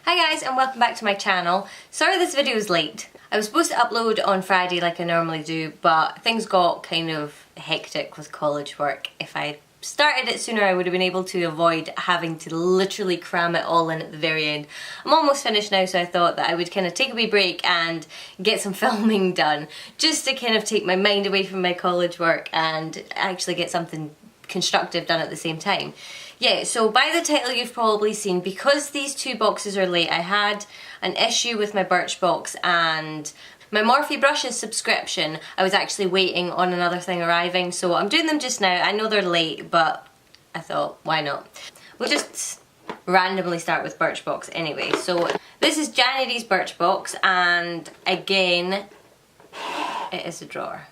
Hi guys and welcome back to my channel. Sorry this video is late. I was supposed to upload on Friday like I normally do, but things got kind of hectic with college work. If I started it sooner I would have been able to avoid having to literally cram it all in at the very end. I'm almost finished now, so I thought that I would kind of take a wee break and get some filming done just to kind of take my mind away from my college work and actually get something constructive done at the same time. Yeah, so by the title you've probably seen, because these two boxes are late, I had an issue with my Birchbox and my Morphe brushes subscription. I was actually waiting on another thing arriving, so I'm doing them just now. I know they're late, but I thought, why not? We'll just randomly start with Birchbox anyway. So this is January's Birchbox, and again, it is a drawer.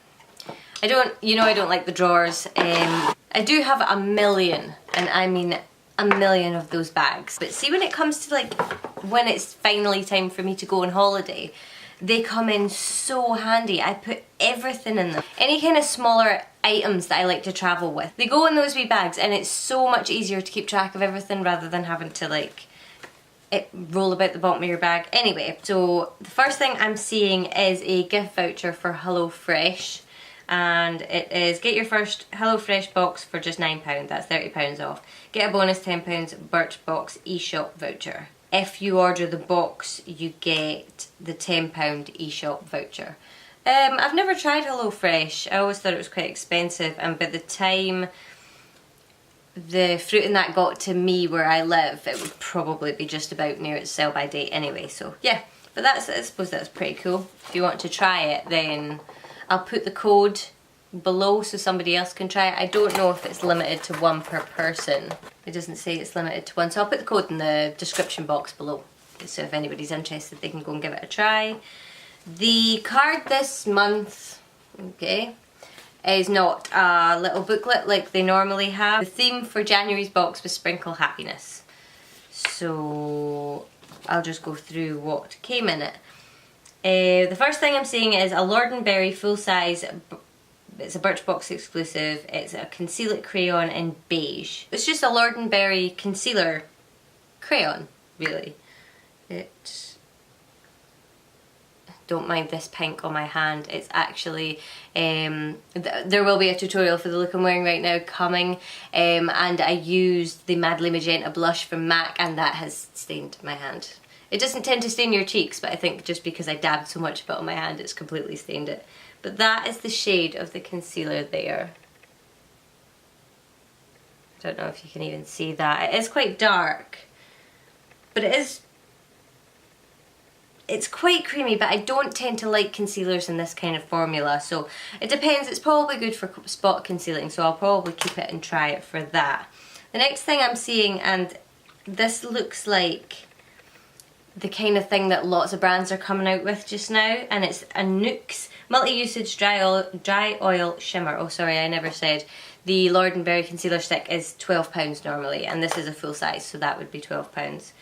I don't like the drawers. I do have a million, and I mean a million of those bags. But see, when it comes to like, when it's finally time for me to go on holiday, they come in so handy. I put everything in them. Any kind of smaller items that I like to travel with, they go in those wee bags, and it's so much easier to keep track of everything rather than having to like roll about the bottom of your bag. Anyway, so the first thing I'm seeing is a gift voucher for HelloFresh. And it is get your first HelloFresh box for just £9, that's £30 off. Get a bonus £10 Birchbox eShop voucher. If you order the box, you get the £10 eShop voucher. I've never tried HelloFresh. I always thought it was quite expensive, and by the time the fruit in that got to me where I live, it would probably be just about near its sell by date anyway, so yeah. But I suppose that's pretty cool. If you want to try it, then I'll put the code below so somebody else can try it. I don't know if it's limited to one per person. It doesn't say it's limited to one, so I'll put the code in the description box below. So if anybody's interested, they can go and give it a try. The card this month, okay, is not a little booklet like they normally have. The theme for January's box was Sprinkle Happiness. So I'll just go through what came in it. The first thing I'm seeing is a Lord & Berry full-size, it's a Birchbox exclusive, it's a Conceal It crayon in beige. It's just a Lord & Berry concealer crayon, really. Don't mind this pink on my hand, it's actually, there will be a tutorial for the look I'm wearing right now coming, and I used the Madly Magenta blush from MAC, and that has stained my hand. It doesn't tend to stain your cheeks, but I think just because I dabbed so much of it on my hand, it's completely stained it. But that is the shade of the concealer there. I don't know if you can even see that. It is quite dark, but it's quite creamy, but I don't tend to like concealers in this kind of formula, so it depends. It's probably good for spot concealing, so I'll probably keep it and try it for that. The next thing I'm seeing, and this looks like the kind of thing that lots of brands are coming out with just now, and it's a Nuxe multi-usage dry oil shimmer. Oh sorry, I never said. The Lord & Berry concealer stick is £12 normally, and this is a full size, so that would be £12.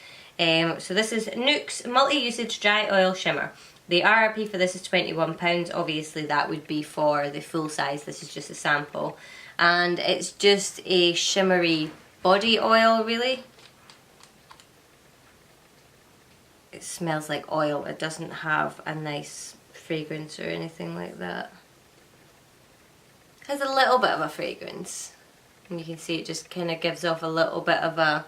So this is Nuxe multi-usage dry oil shimmer. The RRP for this is £21, obviously that would be for the full size, this is just a sample. And it's just a shimmery body oil, really. It smells like oil, it doesn't have a nice fragrance or anything like that. It has a little bit of a fragrance, and you can see it just kind of gives off a little bit of a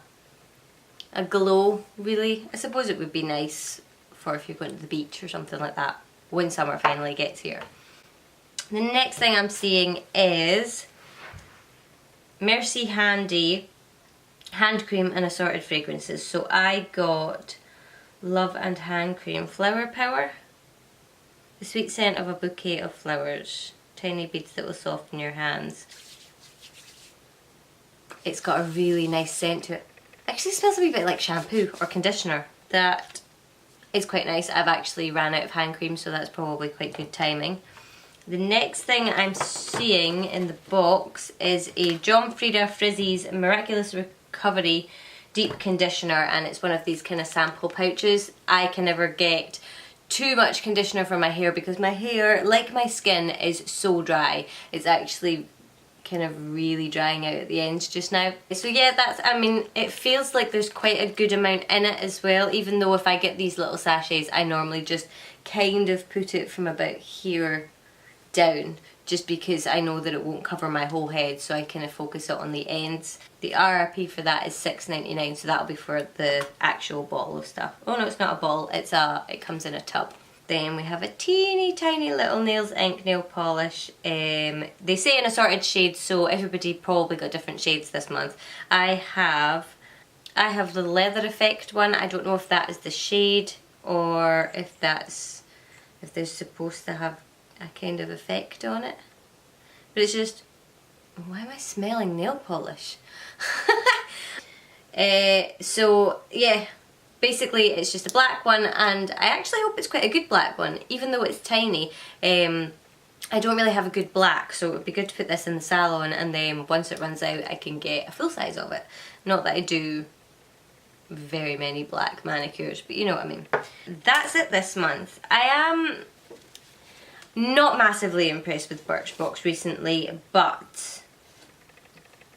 glow, really. I suppose it would be nice for if you're going to the beach or something like that when summer finally gets here. The next thing I'm seeing is Merci Handy hand cream and assorted fragrances. So I got Love and Hand Cream Flower Power. The sweet scent of a bouquet of flowers. Tiny beads that will soften your hands. It's got a really nice scent to it. Actually smells a wee bit like shampoo or conditioner. That is quite nice. I've actually ran out of hand cream, so that's probably quite good timing. The next thing I'm seeing in the box is a John Frieda Frizzy's Miraculous Recovery Deep Conditioner, and it's one of these kind of sample pouches. I can never get too much conditioner for my hair because my hair, like my skin, is so dry. It's actually kind of really drying out at the ends just now. So yeah, that's, I mean, it feels like there's quite a good amount in it as well, even though if I get these little sachets, I normally just kind of put it from about here down, just because I know that it won't cover my whole head, so I kind of focus it on the ends. The RRP for that is $6.99, so that'll be for the actual bottle of stuff. Oh no, it's not a bottle, it comes in a tub. Then we have a teeny tiny little Nails Ink nail polish. They say in assorted shades, so everybody probably got different shades this month. I have the leather effect one. I don't know if that is the shade or if they're supposed to have a kind of effect on it. But it's just, why am I smelling nail polish? So yeah. Basically, it's just a black one, and I actually hope it's quite a good black one, even though it's tiny. I don't really have a good black, so it would be good to put this in the salon, and then once it runs out, I can get a full size of it. Not that I do very many black manicures, but you know what I mean. That's it this month. I am not massively impressed with Birchbox recently, but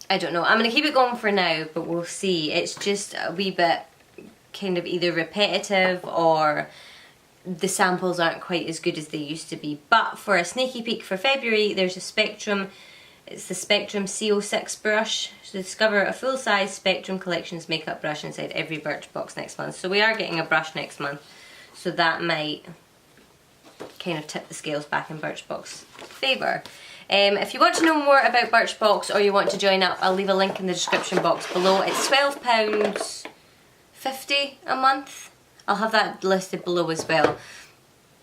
I don't know. I'm going to keep it going for now, but we'll see. It's just a wee bit kind of either repetitive or the samples aren't quite as good as they used to be. But for a sneaky peek for February, there's a Spectrum. It's the Spectrum CO6 brush. So discover a full-size Spectrum Collections makeup brush inside every Birchbox next month. So we are getting a brush next month, so that might kind of tip the scales back in Birchbox favour. If you want to know more about Birchbox or you want to join up, I'll leave a link in the description box below. It's £12.50 a month. I'll have that listed below as well.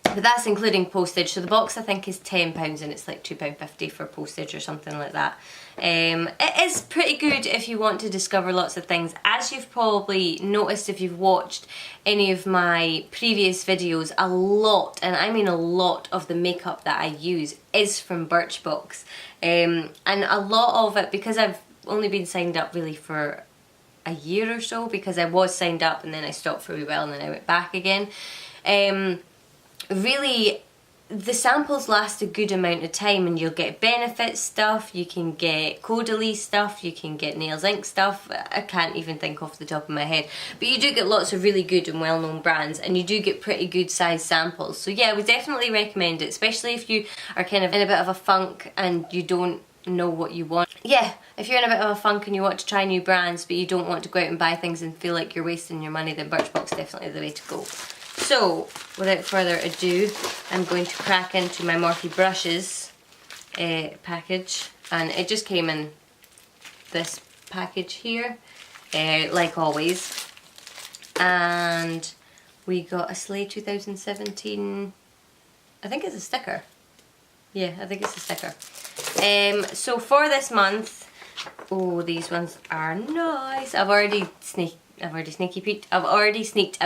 But that's including postage, so the box I think is £10 and it's like £2.50 for postage or something like that. It is pretty good if you want to discover lots of things. As you've probably noticed if you've watched any of my previous videos, a lot, and I mean a lot, of the makeup that I use is from Birchbox. And a lot of it, because I've only been signed up really for a year or so, because I was signed up and then I stopped for a wee while and then I went back again. Really, the samples last a good amount of time, and you'll get benefit stuff, you can get Caudalie stuff, you can get Nails Ink stuff. I can't even think off the top of my head, but you do get lots of really good and well-known brands, and you do get pretty good size samples. So yeah, I would definitely recommend it, especially if you are kind of in a bit of a funk and you don't know what you want. Yeah, if you're in a bit of a funk and you want to try new brands but you don't want to go out and buy things and feel like you're wasting your money, then Birchbox is definitely the way to go. So, without further ado, I'm going to crack into my Morphe brushes package, and it just came in this package here, like always. And we got a Slay 2017, I think it's a sticker. Yeah, I think it's a sticker. So for this month, oh, these ones are nice. I've already sneaked a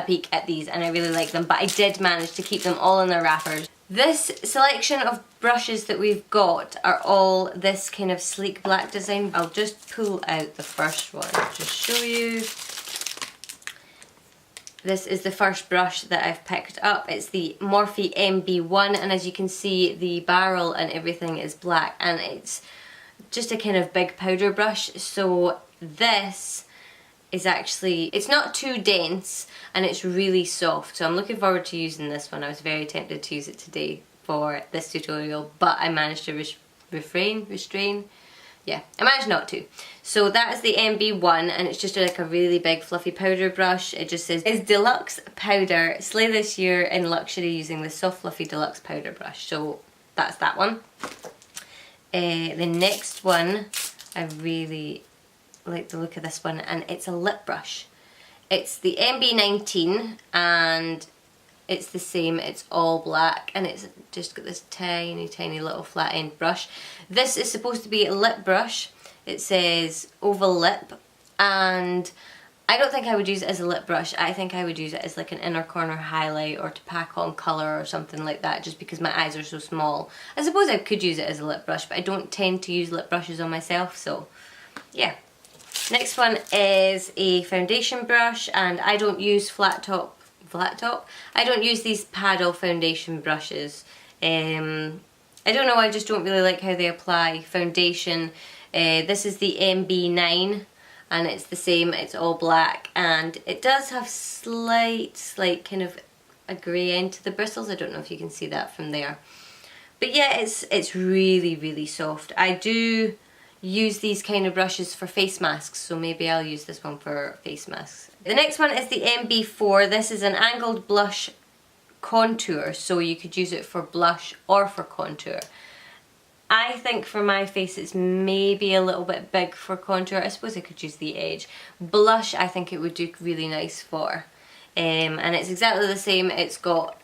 peek at these and I really like them, but I did manage to keep them all in their wrappers. This selection of brushes that we've got are all this kind of sleek black design. I'll just pull out the first one to show you. This is the first brush that I've picked up. It's the Morphe MB1, and as you can see, the barrel and everything is black, and it's just a kind of big powder brush. So this is actually, it's not too dense and it's really soft, so I'm looking forward to using this one. I was very tempted to use it today for this tutorial, but I managed to restrain. Yeah, I managed not to. So that is the MB1, and it's just like a really big fluffy powder brush. It just says, is deluxe powder, slay this year in luxury using the soft fluffy deluxe powder brush. So that's that one. The next one, I really like the look of this one, and it's a lip brush. It's the MB19 and it's the same, it's all black, and it's just got this tiny little flat end brush. This is supposed to be a lip brush. It says oval lip, and I don't think I would use it as a lip brush. I think I would use it as like an inner corner highlight or to pack on colour or something like that, just because my eyes are so small. I suppose I could use it as a lip brush, but I don't tend to use lip brushes on myself, so yeah. Next one is a foundation brush, and I don't use flat top. I don't use these paddle foundation brushes. I don't know, I just don't really like how they apply foundation. This is the MB9 and it's the same, it's all black, and it does have slight kind of a grey end to the bristles. I don't know if you can see that from there. But yeah, it's really, really soft. I do use these kind of brushes for face masks, so maybe I'll use this one for face masks. The next one is the MB4. This is an angled blush contour, so you could use it for blush or for contour. I think for my face it's maybe a little bit big for contour. I suppose I could use the edge. Blush I think it would do really nice for. And it's exactly the same. It's got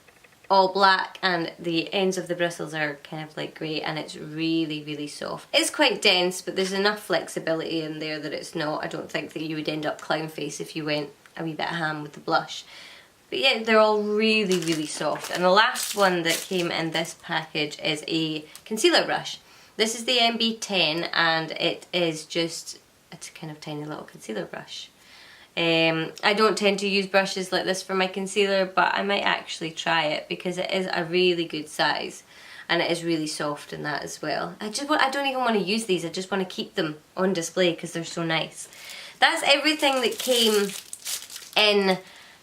all black and the ends of the bristles are kind of like grey, and it's really, really soft. It's quite dense, but there's enough flexibility in there that it's not, I don't think that you would end up clown face if you went a wee bit ham with the blush. But yeah, they're all really, really soft. And the last one that came in this package is a concealer brush. This is the MB10 and it is just a kind of tiny little concealer brush. I don't tend to use brushes like this for my concealer, but I might actually try it because it is a really good size and it is really soft in that as well. I don't even want to use these, I just want to keep them on display because they're so nice. That's everything that came in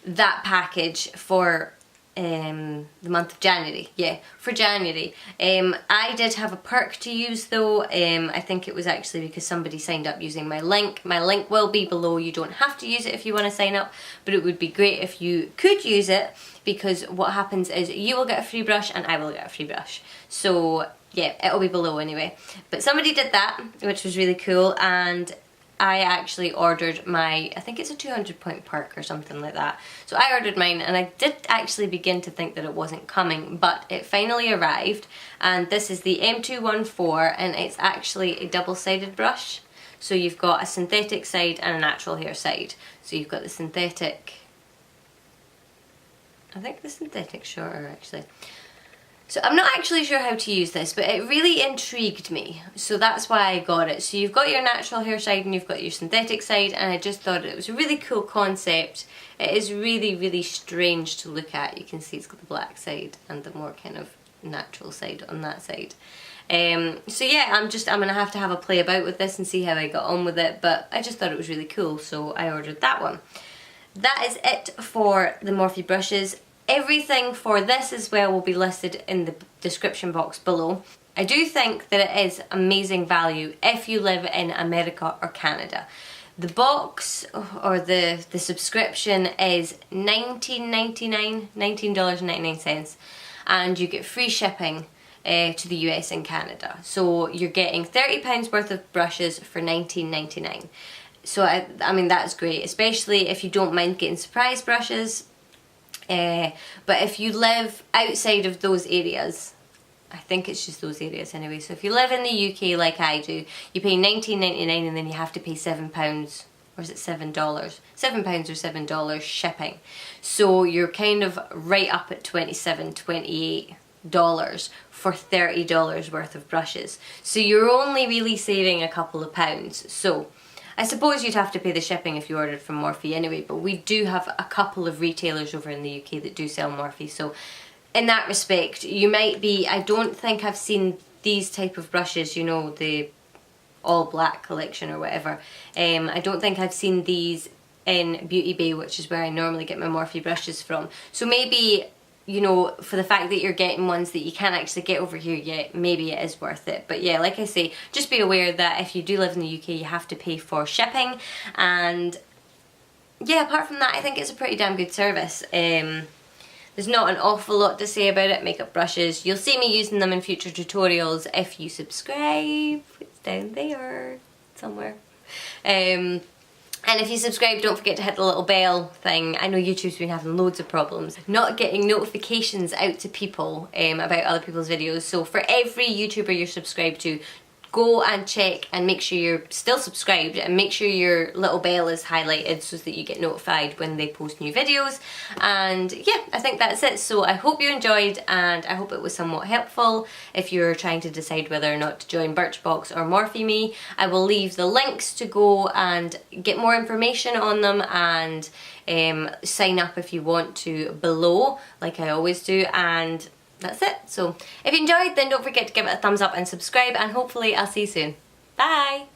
that package for the month of January. Yeah, for January. I did have a perk to use though. I think it was actually because somebody signed up using my link. My link will be below. You don't have to use it if you want to sign up, but it would be great if you could use it, because what happens is you will get a free brush and I will get a free brush. So yeah, it'll be below anyway. But somebody did that, which was really cool, and I actually ordered my, I think it's a 200-point perk or something like that. So I ordered mine and I did actually begin to think that it wasn't coming, but it finally arrived, and this is the M214 and it's actually a double-sided brush. So you've got a synthetic side and a natural hair side. So you've got the synthetic, I think the synthetic's shorter actually. So I'm not actually sure how to use this, but it really intrigued me, so that's why I got it. So you've got your natural hair side and you've got your synthetic side, and I just thought it was a really cool concept. It is really, really strange to look at. You can see it's got the black side and the more kind of natural side on that side. So yeah, I'm gonna have to have a play about with this and see how I got on with it, but I just thought it was really cool, so I ordered that one. That is it for the Morphe brushes. Everything for this as well will be listed in the description box below. I do think that it is amazing value if you live in America or Canada. The box or the subscription is $19.99, and you get free shipping to the US and Canada. So you're getting £30 worth of brushes for $19.99. So I mean that's great, especially if you don't mind getting surprise brushes. But if you live outside of those areas, I think it's just those areas anyway, so if you live in the UK like I do, you pay $19.99 and then you have to pay £7, or is it $7? £7 or $7 shipping. So you're kind of right up at $27, $28 for $30 worth of brushes. So you're only really saving a couple of pounds. So I suppose you'd have to pay the shipping if you ordered from Morphe anyway, but we do have a couple of retailers over in the UK that do sell Morphe, so in that respect you might be, I don't think I've seen these type of brushes, you know, the all black collection or whatever. I don't think I've seen these in Beauty Bay, which is where I normally get my Morphe brushes from. So maybe, you know, for the fact that you're getting ones that you can't actually get over here yet, maybe it is worth it. But yeah, like I say, just be aware that if you do live in the UK, you have to pay for shipping. And yeah, apart from that, I think it's a pretty damn good service. There's not an awful lot to say about it. Makeup brushes, you'll see me using them in future tutorials if you subscribe. It's down there somewhere. And if you subscribe, don't forget to hit the little bell thing. I know YouTube's been having loads of problems not getting notifications out to people about other people's videos. So for every YouTuber you're subscribed to, go and check and make sure you're still subscribed, and make sure your little bell is highlighted so that you get notified when they post new videos. And yeah, I think that's it. So I hope you enjoyed, and I hope it was somewhat helpful if you're trying to decide whether or not to join Birchbox or Morphe. I will leave the links to go and get more information on them, and sign up if you want to below, like I always do. And that's it. So if you enjoyed, then don't forget to give it a thumbs up and subscribe, and hopefully I'll see you soon. Bye!